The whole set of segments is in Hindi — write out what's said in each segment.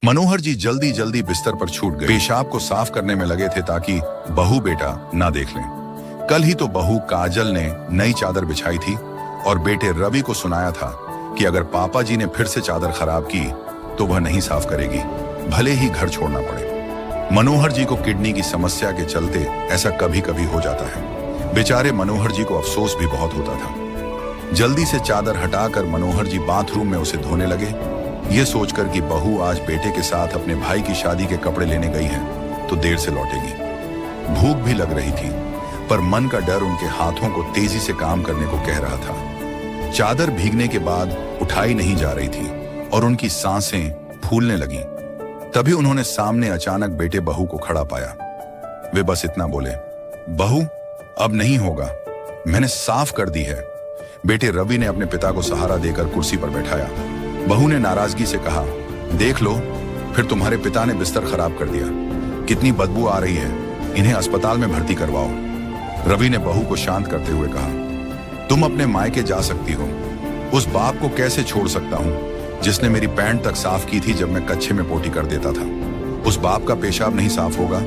मनोहर जी जल्दी जल्दी बिस्तर पर छूट गए, पेशाब को साफ करने में लगे थे ताकि बहू बेटा ना देख लें। कल ही तो बहू काजल ने नई चादर बिछाई थी और बेटे रवि को सुनाया था कि अगर पापा जी ने फिर से चादर खराब की तो वह नहीं साफ करेगी, भले ही घर छोड़ना पड़े। मनोहर जी को किडनी की समस्या के चलते ऐसा कभी कभी हो जाता है। बेचारे मनोहर जी को अफसोस भी बहुत होता था। जल्दी से चादर हटाकर मनोहर जी बाथरूम में उसे धोने लगे, ये सोचकर कि बहू आज बेटे के साथ अपने भाई की शादी के कपड़े लेने गई है तो देर से लौटेगी। भूख भी लग रही थी, पर मन का डर उनके हाथों को तेजी से काम करने को कह रहा था। चादर भीगने के बाद उठाई नहीं जा रही थी और उनकी सांसें फूलने लगीं। तभी उन्होंने सामने अचानक बेटे बहू को खड़ा पाया। वे बस इतना बोले, बहू अब नहीं होगा, मैंने साफ कर दी है। बेटे रवि ने अपने पिता को सहारा देकर कुर्सी पर बैठाया। बहू ने नाराजगी से कहा, देख लो, फिर तुम्हारे पिता ने बिस्तर खराब कर दिया, कितनी बदबू आ रही है, इन्हें अस्पताल में भर्ती करवाओ। रवि ने बहू को शांत करते हुए कहा, तुम अपने मायके जा सकती हो, उस बाप को कैसे छोड़ सकता हूं जिसने मेरी पैंट तक साफ की थी जब मैं कच्छे में पोटी कर देता था। उस बाप का पेशाब नहीं साफ होगा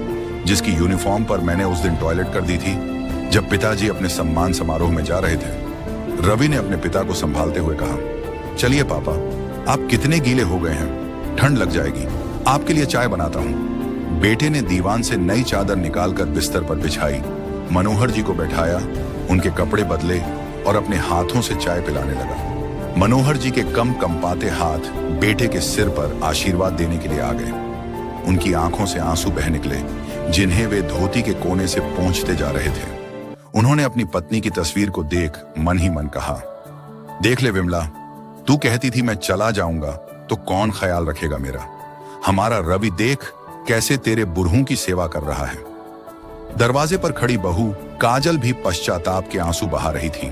जिसकी यूनिफॉर्म पर मैंने उस दिन टॉयलेट कर दी थी जब पिताजी अपने सम्मान समारोह में जा रहे थे। रवि ने अपने पिता को संभालते हुए कहा, चलिए पापा, आप कितने गीले हो गए हैं, ठंड लग जाएगी, आपके लिए चाय बनाता हूं। बेटे ने दीवान से नई चादर निकालकर बिस्तर पर बिछाई, मनोहर जी को बैठाया, उनके कपड़े बदले और अपने हाथों से चाय पिलाने लगा। मनोहर जी के कंपाते हाथ बेटे के सिर पर आशीर्वाद देने के लिए आ गए। उनकी आंखों से आंसू बह निकले जिन्हें वे धोती के कोने से पोंछते जा रहे थे। उन्होंने अपनी पत्नी की तस्वीर को देख मन ही मन कहा, देख ले विमला, तू कहती थी मैं चला जाऊंगा तो कौन ख्याल रखेगा मेरा। हमारा रवि देख कैसे तेरे बुढ़ऊ की सेवा कर रहा है। दरवाजे पर खड़ी बहू काजल भी पश्चाताप के आंसू बहा रही थी।